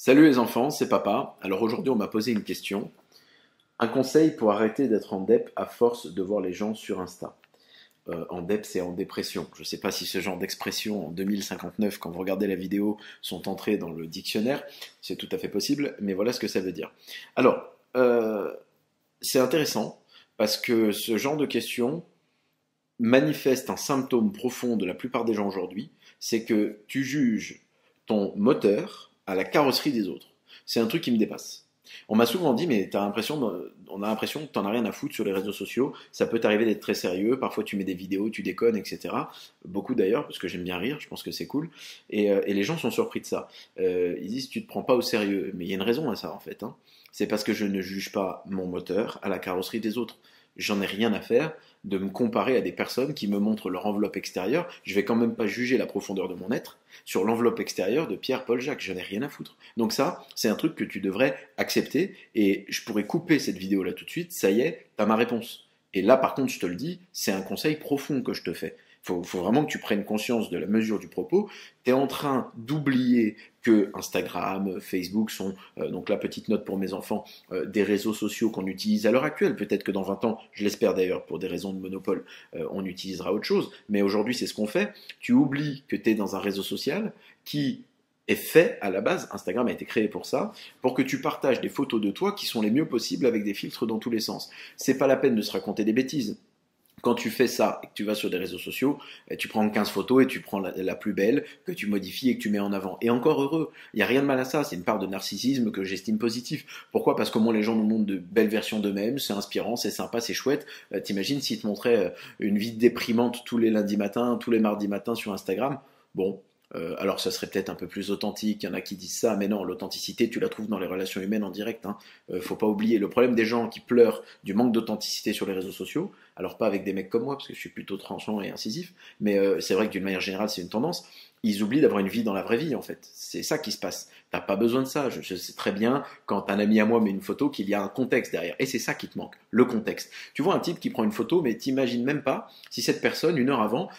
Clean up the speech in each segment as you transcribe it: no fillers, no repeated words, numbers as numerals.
Salut les enfants, c'est papa. Alors aujourd'hui on m'a posé une question. Un conseil pour arrêter d'être en dep à force de voir les gens sur Insta. En dep c'est en dépression. Je ne sais pas si ce genre d'expression en 2059 quand vous regardez la vidéo sont entrées dans le dictionnaire. C'est tout à fait possible, mais voilà ce que ça veut dire. Alors, c'est intéressant parce que ce genre de question manifeste un symptôme profond de la plupart des gens aujourd'hui, c'est que tu juges ton moteur à la carrosserie des autres. C'est un truc qui me dépasse. On m'a souvent dit, mais on a l'impression que t'en as rien à foutre sur les réseaux sociaux, ça peut t'arriver d'être très sérieux, parfois tu mets des vidéos, tu déconnes, etc. Beaucoup d'ailleurs, parce que j'aime bien rire, je pense que c'est cool. Et les gens sont surpris de ça. Ils disent, tu te prends pas au sérieux. Mais il y a une raison à ça, en fait. Hein. C'est parce que je ne juge pas mon moteur à la carrosserie des autres. J'en ai rien à faire de me comparer à des personnes qui me montrent leur enveloppe extérieure. Je vais quand même pas juger la profondeur de mon être sur l'enveloppe extérieure de Pierre, Paul, Jacques. Je n'ai rien à foutre. Donc ça, c'est un truc que tu devrais accepter et je pourrais couper cette vidéo là tout de suite. Ça y est, t'as ma réponse. Et là, par contre, je te le dis, c'est un conseil profond que je te fais. Faut vraiment que tu prennes conscience de la mesure du propos. Tu es en train d'oublier que Instagram, Facebook sont, donc la petite note pour mes enfants, des réseaux sociaux qu'on utilise à l'heure actuelle. Peut-être que dans 20 ans, je l'espère d'ailleurs, pour des raisons de monopole, on utilisera autre chose. Mais aujourd'hui, c'est ce qu'on fait. Tu oublies que tu es dans un réseau social qui est fait à la base, Instagram a été créé pour ça, pour que tu partages des photos de toi qui sont les mieux possibles avec des filtres dans tous les sens. C'est pas la peine de se raconter des bêtises. Quand tu fais ça et que tu vas sur des réseaux sociaux, tu prends 15 photos et tu prends la plus belle que tu modifies et que tu mets en avant. Et encore heureux, il n'y a rien de mal à ça, c'est une part de narcissisme que j'estime positif. Pourquoi? Parce qu'au moins les gens nous montrent de belles versions d'eux-mêmes, c'est inspirant, c'est sympa, c'est chouette. T'imagines s'ils te montraient une vie déprimante tous les lundis matins, tous les mardis matins sur Instagram? Bon, alors ça serait peut-être un peu plus authentique, il y en a qui disent ça, mais non, l'authenticité tu la trouves dans les relations humaines en direct, hein. Faut pas oublier, le problème des gens qui pleurent du manque d'authenticité sur les réseaux sociaux, alors pas avec des mecs comme moi, parce que je suis plutôt tranchant et incisif, mais c'est vrai que d'une manière générale c'est une tendance, ils oublient d'avoir une vie dans la vraie vie en fait, c'est ça qui se passe, t'as pas besoin de ça, je sais très bien quand un ami à moi met une photo qu'il y a un contexte derrière, et c'est ça qui te manque, le contexte. Tu vois un type qui prend une photo, mais t'imagines même pas si cette personne, une heure avant,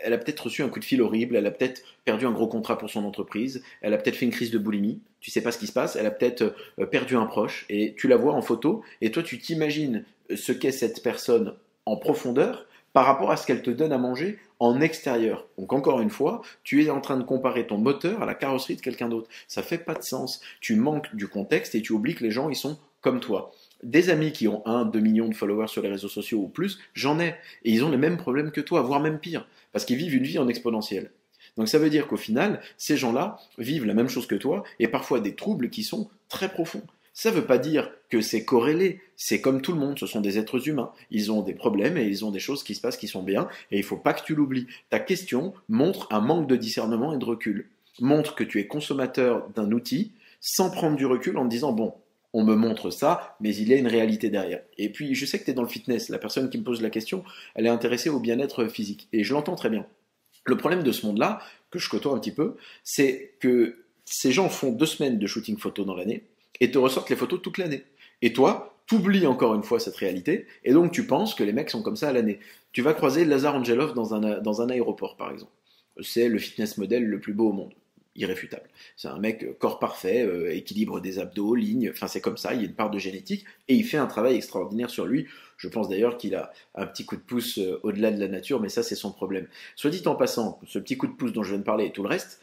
elle a peut-être reçu un coup de fil horrible, elle a peut-être perdu un gros contrat pour son entreprise, elle a peut-être fait une crise de boulimie, tu sais pas ce qui se passe, elle a peut-être perdu un proche, et tu la vois en photo, et toi tu t'imagines ce qu'est cette personne en profondeur par rapport à ce qu'elle te donne à manger en extérieur. Donc encore une fois, tu es en train de comparer ton moteur à la carrosserie de quelqu'un d'autre. Ça fait pas de sens. Tu manques du contexte et tu oublies que les gens, ils sont comme toi. Des amis qui ont 2 millions de followers sur les réseaux sociaux ou plus, j'en ai. Et ils ont les mêmes problèmes que toi, voire même pire. Parce qu'ils vivent une vie en exponentielle. Donc ça veut dire qu'au final, ces gens-là vivent la même chose que toi et parfois des troubles qui sont très profonds. Ça ne veut pas dire que c'est corrélé, c'est comme tout le monde, ce sont des êtres humains. Ils ont des problèmes et ils ont des choses qui se passent qui sont bien et il ne faut pas que tu l'oublies. Ta question montre un manque de discernement et de recul. Montre que tu es consommateur d'un outil sans prendre du recul en te disant bon, on me montre ça, mais il y a une réalité derrière. Et puis je sais que tu es dans le fitness, la personne qui me pose la question, elle est intéressée au bien-être physique et je l'entends très bien. Le problème de ce monde-là, que je côtoie un petit peu, c'est que ces gens font 2 semaines de shooting photo dans l'année et te ressortent les photos toute l'année. Et toi, t'oublies encore une fois cette réalité et donc tu penses que les mecs sont comme ça à l'année. Tu vas croiser Lazar Angelov dans un aéroport, par exemple. C'est le fitness model le plus beau au monde. Irréfutable. C'est un mec corps parfait, équilibre des abdos, ligne, enfin c'est comme ça, il y a une part de génétique, et il fait un travail extraordinaire sur lui. Je pense d'ailleurs qu'il a un petit coup de pouce au-delà de la nature, mais ça c'est son problème. Soit dit en passant, ce petit coup de pouce dont je viens de parler et tout le reste,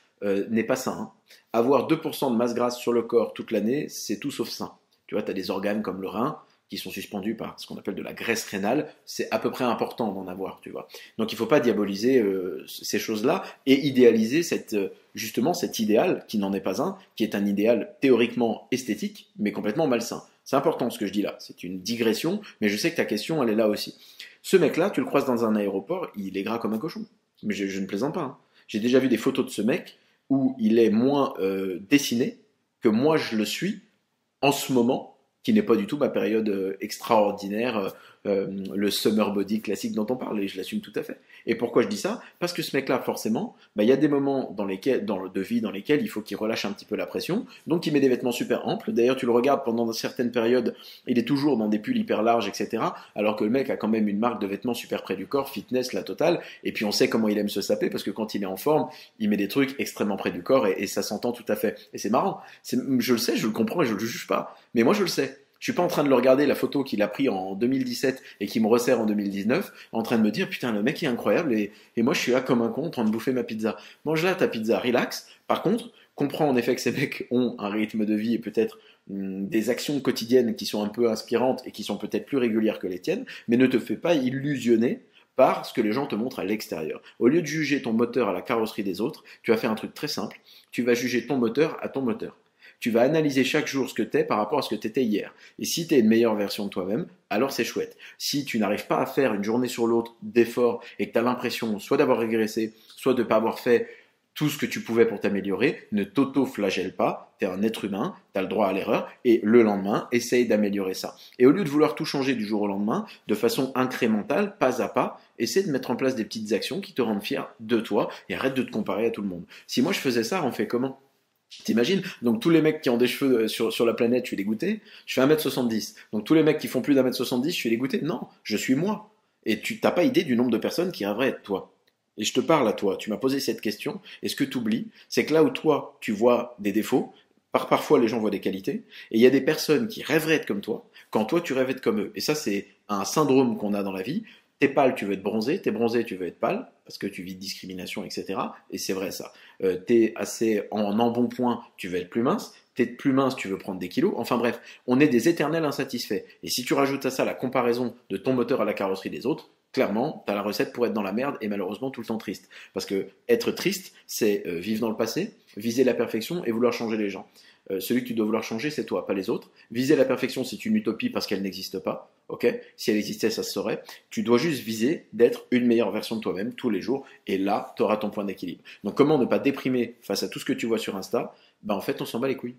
n'est pas sain. Hein. Avoir 2% de masse grasse sur le corps toute l'année, c'est tout sauf sain. Tu vois, tu as des organes comme le rein, qui sont suspendus par ce qu'on appelle de la graisse rénale, c'est à peu près important d'en avoir, tu vois. Donc il ne faut pas diaboliser ces choses-là et idéaliser justement cet idéal, qui n'en est pas un, qui est un idéal théoriquement esthétique, mais complètement malsain. C'est important ce que je dis là, c'est une digression, mais je sais que ta question, elle est là aussi. Ce mec-là, tu le croises dans un aéroport, il est gras comme un cochon. Mais je ne plaisante pas. Hein. J'ai déjà vu des photos de ce mec où il est moins dessiné que moi je le suis en ce moment, qui n'est pas du tout ma période extraordinaire le summer body classique dont on parle, et je l'assume tout à fait. Et pourquoi je dis ça? Parce que ce mec-là, forcément, bah, il y a des moments de vie dans lesquels il faut qu'il relâche un petit peu la pression, donc il met des vêtements super amples. D'ailleurs, tu le regardes pendant certaines périodes, il est toujours dans des pulls hyper larges, etc. Alors que le mec a quand même une marque de vêtements super près du corps, fitness, la totale, et puis on sait comment il aime se saper, parce que quand il est en forme, il met des trucs extrêmement près du corps, et ça s'entend tout à fait. Et c'est marrant, je le sais, je le comprends, et je le juge pas, mais moi je le sais. Je suis pas en train de le regarder la photo qu'il a pris en 2017 et qui me resserre en 2019, en train de me dire putain le mec est incroyable et moi je suis là comme un con en train de bouffer ma pizza. Mange là ta pizza, relax. Par contre, comprends en effet que ces mecs ont un rythme de vie et peut-être des actions quotidiennes qui sont un peu inspirantes et qui sont peut-être plus régulières que les tiennes, mais ne te fais pas illusionner par ce que les gens te montrent à l'extérieur. Au lieu de juger ton moteur à la carrosserie des autres, tu vas faire un truc très simple, tu vas juger ton moteur à ton moteur. Tu vas analyser chaque jour ce que tu es par rapport à ce que tu étais hier. Et si tu es une meilleure version de toi-même, alors c'est chouette. Si tu n'arrives pas à faire une journée sur l'autre d'efforts et que tu as l'impression soit d'avoir régressé, soit de ne pas avoir fait tout ce que tu pouvais pour t'améliorer, ne t'auto-flagelle pas, tu es un être humain, tu as le droit à l'erreur, et le lendemain, essaye d'améliorer ça. Et au lieu de vouloir tout changer du jour au lendemain, de façon incrémentale, pas à pas, essaie de mettre en place des petites actions qui te rendent fier de toi, et arrête de te comparer à tout le monde. Si moi je faisais ça, on fait comment? T'imagines? Donc tous les mecs qui ont des cheveux sur la planète, je suis dégoûté. Je fais 1m70. Donc tous les mecs qui font plus d'1m70, je suis dégoûté. Non, je suis moi. Et tu n'as pas idée du nombre de personnes qui rêveraient être toi. Et je te parle à toi. Tu m'as posé cette question. Et ce que tu oublies, c'est que là où toi, tu vois des défauts, parfois les gens voient des qualités. Et il y a des personnes qui rêveraient être comme toi, quand toi, tu rêves être comme eux. Et ça, c'est un syndrome qu'on a dans la vie. T'es pâle, tu veux être bronzé. T'es bronzé, tu veux être pâle, parce que tu vis de discrimination, etc. Et c'est vrai ça. T'es assez en embonpoint, tu veux être plus mince. T'es plus mince, tu veux prendre des kilos. Enfin bref, on est des éternels insatisfaits. Et si tu rajoutes à ça la comparaison de ton moteur à la carrosserie des autres, clairement, t'as la recette pour être dans la merde et malheureusement tout le temps triste. Parce que être triste, c'est vivre dans le passé, viser la perfection et vouloir changer les gens. Celui que tu dois vouloir changer, c'est toi, pas les autres. Viser la perfection, c'est une utopie parce qu'elle n'existe pas. Ok? Si elle existait, ça se saurait. Tu dois juste viser d'être une meilleure version de toi-même tous les jours. Et là, tu auras ton point d'équilibre. Donc, comment ne pas déprimer face à tout ce que tu vois sur Insta? Ben, en fait, on s'en bat les couilles.